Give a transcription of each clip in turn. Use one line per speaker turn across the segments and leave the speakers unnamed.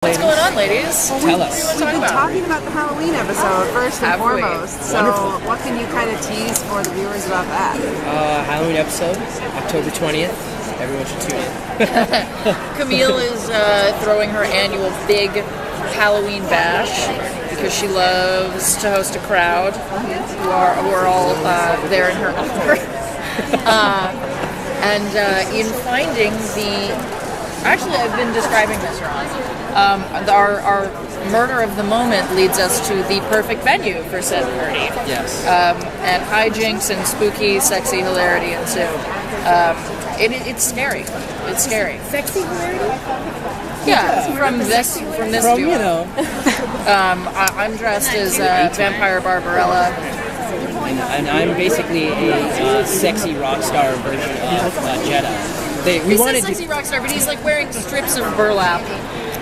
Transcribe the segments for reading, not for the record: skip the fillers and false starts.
What's going on, ladies?
Well, Tell us.
We've been
talking about the Halloween episode first and foremost. So, what can you kind of tease for the viewers about that?
Halloween episode, October 20th. Everyone should tune in.
Camille is throwing her annual big Halloween bash because she loves to host a crowd who are all there in her honor. In finding actually, I've been describing this wrong. Our murder of the moment leads us to the perfect venue for said party.
Yes.
And hijinks and spooky, sexy hilarity ensue. It's scary. It's scary.
Sexy hilarity?
Yeah, from this duo.
You know.
I'm dressed as Vampire Barbarella.
And I'm basically a sexy rock star version of Jedi.
He's a sexy rock star, but he's like wearing strips of burlap.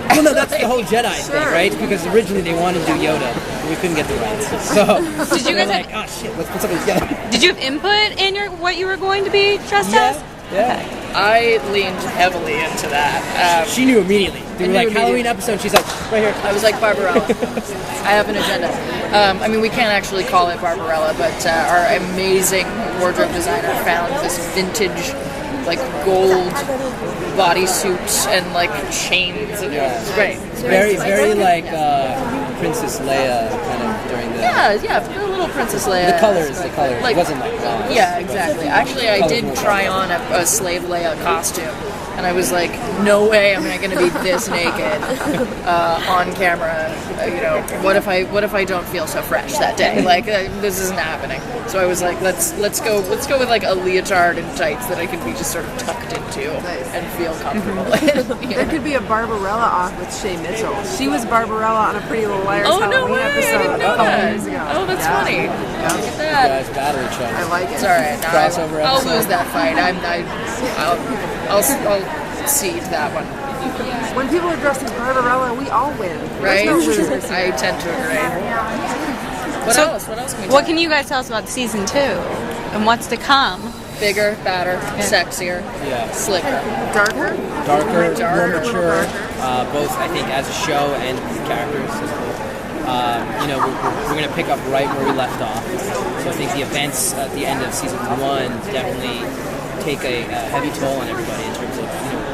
Well, no, that's the whole Jedi thing, right? Because originally they wanted to do Yoda, and we couldn't get the rights. So
did you guys
like, oh shit, let's put something together.
Did you have input in what you were going to be dressed as?
Yeah.
I leaned heavily into that.
She knew immediately. They were like, Halloween episode, she's like, right here.
I was like, Barbarella. I have an agenda. I mean, we can't actually call it Barbarella, but our amazing wardrobe designer found this vintage, like, gold bodysuit and, like, chains. And it was great.
It's very like Princess Leia kind of during the...
Yeah, a little Princess Leia.
The colors.
Like,
it wasn't like...
yeah, exactly. Actually, I did try on a Slave Leia costume, and I was like, no way am I going to be this naked on camera. What if I don't feel so fresh that day? Like, this isn't happening. So I was like, let's go with like a leotard and tights that I can be just sort of tucked into and feel comfortable in.
There could be a Barbarella off with Shay Mitchell. She was Barbarella on a Pretty Little Liars Halloween episode a couple years ago.
Oh, that's funny.
Yeah.
Look at that.
You guys battle each other.
I like it.
It's all right.
Crossover
I'll
episode.
lose that fight. I'll cede that one.
When people are dressed as Barbarella, we all win.
Right?
There's no losers.
I tend to agree. What else can we
What
talk
can you guys tell us about season 2 and what's to come?
Bigger, badder, sexier, slicker.
Darker,
more mature, both I think as a show and characters. We're going to pick up right where we left off. So I think the events at the end of season 1 definitely take a heavy toll on everybody in terms of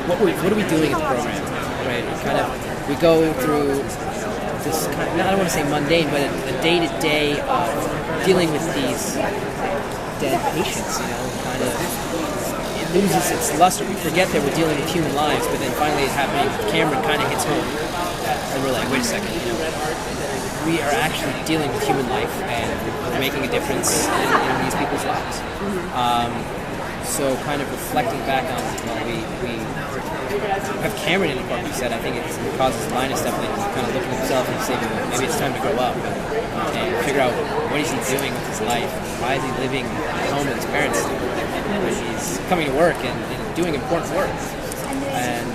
what are we doing in the program, right? We go through this kind of, I don't want to say mundane, but a day-to-day of dealing with these dead patients. It loses its luster. We forget that we're dealing with human lives, but then finally it's happening. Cameron kind of hits home, and we're like, wait a second, we are actually dealing with human life, and we're making a difference in these people's lives. So kind of reflecting back on, we have Cameron in the part we said, I think it causes Linus definitely to kind of look at himself and say, maybe it's time to grow up and figure out what is he doing with his life. Why is he living at home with his parents when he's coming to work and doing important work? And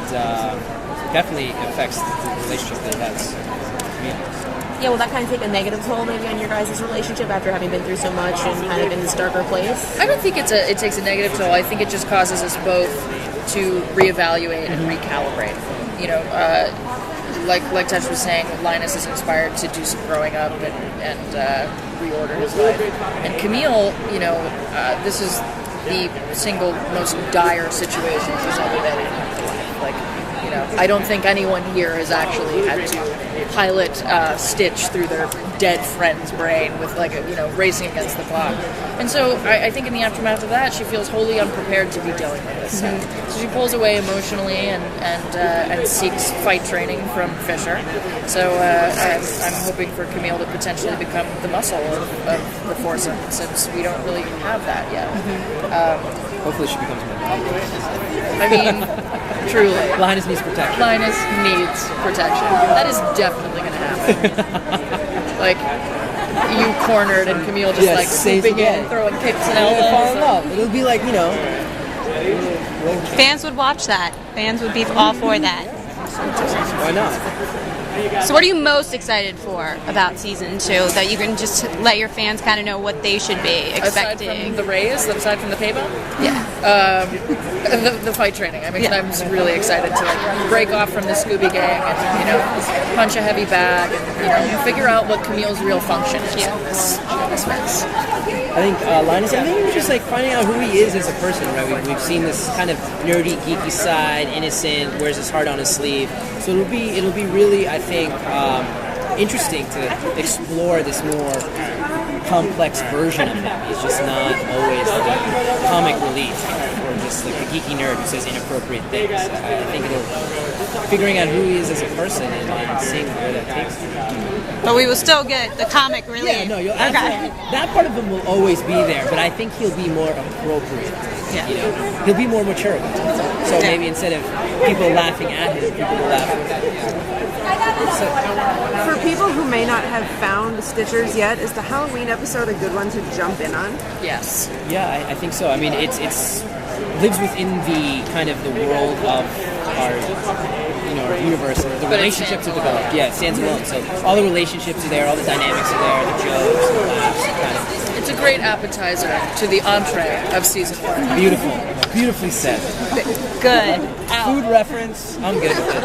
definitely affects the relationship that that's me.
Yeah, will that kind of take a negative toll maybe on your guys' relationship after having been through so much and kind of in this darker place?
I don't think it takes a negative toll. I think it just causes us both to reevaluate and recalibrate. Like Tesh was saying, Linus is inspired to do some growing up and reorder his life. And Camille, this is the single most dire situation she's ever been in her life. Like, I don't think anyone here has actually had to pilot Stitch through their dead friend's brain with racing against the clock. And so I think in the aftermath of that, she feels wholly unprepared to be dealing with this stuff. So she pulls away emotionally and seeks fight training from Fisher. So I'm hoping for Camille to potentially become the muscle of the foursome, since we don't really have that yet.
Hopefully she becomes more confident.
I mean, truly.
Linus needs protection.
Linus needs protection. That is definitely going to happen. Like, you cornered and Camille just swooping in, throwing kicks and elbows.
Fall in love. It'll be like,
Fans would watch that. Fans would be all for that.
Why not?
So what are you most excited for about season 2 that you can just let your fans kind of know what they should be expecting?
Aside from the raise, aside from the pay bump?
Yeah.
The fight training. I mean, I'm just really excited to like break off from the Scooby gang and, you know, punch a heavy bag and, you know, figure out what Camille's real function is in this mess.
I think Linus, I think he was just like finding out who he is as a person, right? We've seen this kind of nerdy, geeky side, innocent, wears his heart on his sleeve. So it'll be really, I think, interesting to explore this more complex version of him. He's just not always the comic relief or just like the geeky nerd who says inappropriate things. I think figuring out who he is as a person and seeing where that takes him.
But we will still get the comic relief.
Yeah, no, that part of him will always be there, but I think he'll be more appropriate.
Yeah.
You know, he'll be more mature. So maybe instead of people laughing at him, people will laugh at him.
For people who may not have found Stitchers yet, is the Halloween episode a good one to jump in on?
Yes.
Yeah, I think so. I mean, it's lives within the kind of the world of our, you know, our universe. The relationships are developed. Yeah, it stands alone. So all the relationships are there, all the dynamics are there, the jokes, the laughs, kind of.
It's a great appetizer to the entree of season 1.
Beautiful, beautifully said.
Good.
Food reference. I'm good with it.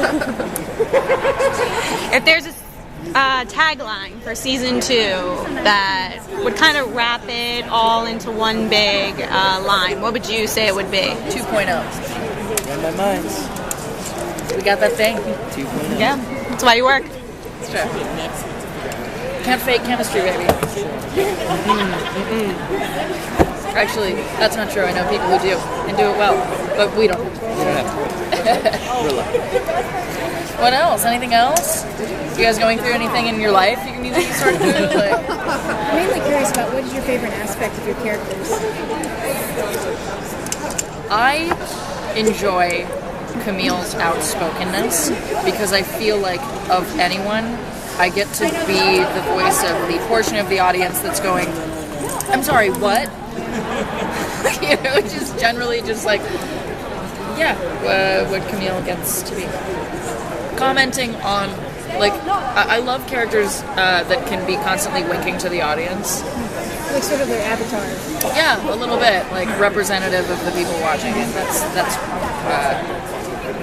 If there's a tagline for season 2 that would kind of wrap it all into one big line, what would you say it would be?
2.0.
Read my minds.
We got that thing.
2.0.
Yeah, that's why you work.
It's true. Can't fake chemistry, baby. Actually, that's not true. I know people who do and do it well, but we don't.
You don't have to. We're lucky.
What else? Anything else? You guys going through anything in your life you need to sort through? Like,
I'm mainly curious about what is your favorite aspect of your characters?
I enjoy Camille's outspokenness because I feel like of anyone, I get to be the voice of the portion of the audience that's going, I'm sorry, what? You know, which is generally just like, yeah, what Camille gets to be. Commenting on, like, I love characters that can be constantly winking to the audience.
Like sort of their avatar.
Yeah, a little bit, like representative of the people watching it. That's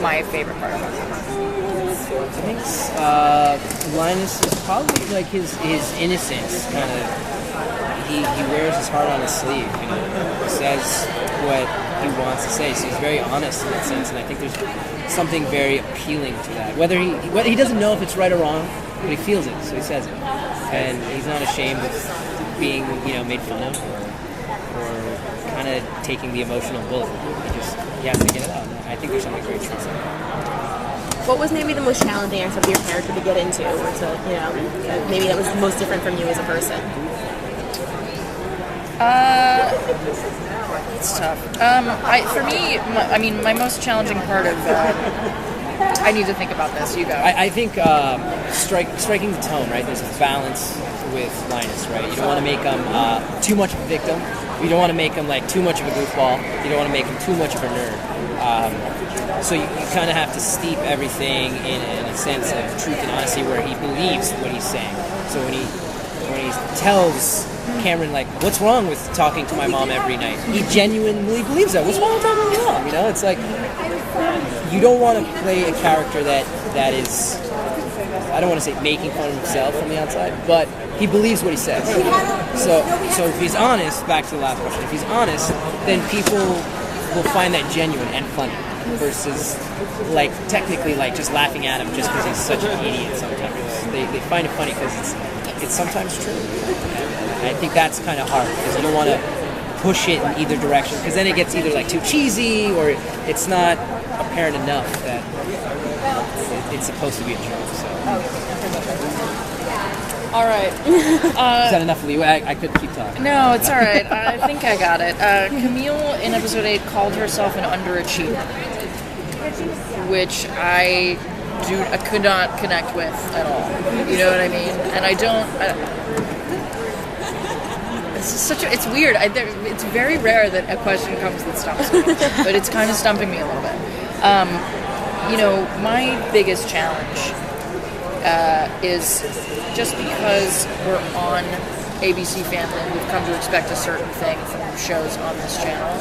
my favorite part of it.
I think Linus is probably like his innocence, kind of. He wears his heart on his sleeve, you know. He says what he wants to say, so he's very honest in that sense, and I think there's something very appealing to that. Whether he doesn't know if it's right or wrong, but he feels it, so he says it, and he's not ashamed of being, you know, made fun of or kind of taking the emotional bullet. He has to get it out. I think there's something very true in that.
What was maybe the most challenging aspect of your character to get into, or to, you know, maybe that was the most different from you as a person?
It's tough. For me, my most challenging part of I need to think about this. You go.
I think striking the tone, right? There's a balance with Linus, right? You don't want to make him too much of a victim. You don't want to make him like too much of a goofball. You don't want to make him too much of a nerd. So you kind of have to steep everything in a sense of truth and honesty, where he believes what he's saying. So when he tells Cameron, like, what's wrong with talking to my mom every night? He genuinely believes that. What's wrong with talking to my mom? You know, it's like, you don't want to play a character that is, I don't want to say making fun of himself from the outside, but he believes what he says. So if he's honest, back to the last question, if he's honest, then people will find that genuine and funny, versus, like, technically, like, just laughing at him just because he's such an idiot sometimes. They find it funny because it's sometimes true. I think that's kind of hard, because you don't want to push it in either direction, because then it gets either like too cheesy or it's not apparent enough that it's supposed to be a joke. So.
All right.
Is that enough leeway? I could keep talking.
No, it's all right. I think I got it. Camille in episode 8 called herself an underachiever, which I could not connect with at all. You know what I mean? And I don't. It's weird. It's very rare that a question comes that stumps me, but it's kind of stumping me a little bit. my biggest challenge is just because we're on ABC Family, we've come to expect a certain thing from shows on this channel,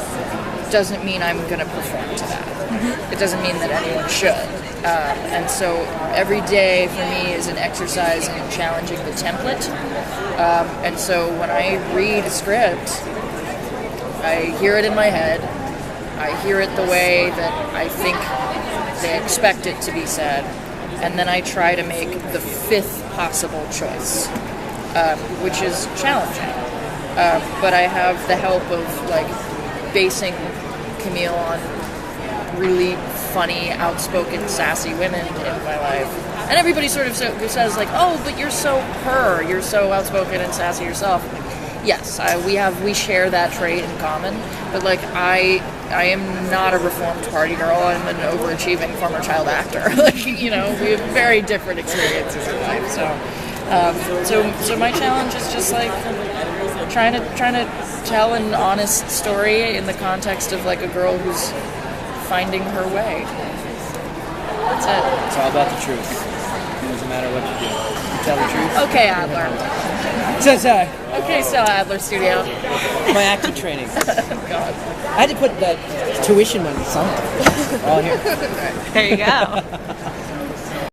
doesn't mean I'm going to perform to that. It doesn't mean that anyone should. And so every day for me is an exercise in challenging the template. And so when I read a script, I hear it in my head. I hear it the way that I think they expect it to be said. And then I try to make the fifth possible choice, which is challenging. But I have the help of basing Camille on really funny, outspoken, sassy women in my life. And everybody sort of says oh, but you're so her. You're so outspoken and sassy yourself. Yes, we share that trait in common. But I am not a reformed party girl. I'm an overachieving former child actor. We have very different experiences in life. So my challenge is just trying to tell an honest story in the context of a girl who's finding her way. That's it.
It's all about the truth. It doesn't matter what you do. You tell the truth.
Okay, Adler. Okay, so Adler Studio.
My acting training.
God.
I had to put that tuition money somewhere. All here.
There you go.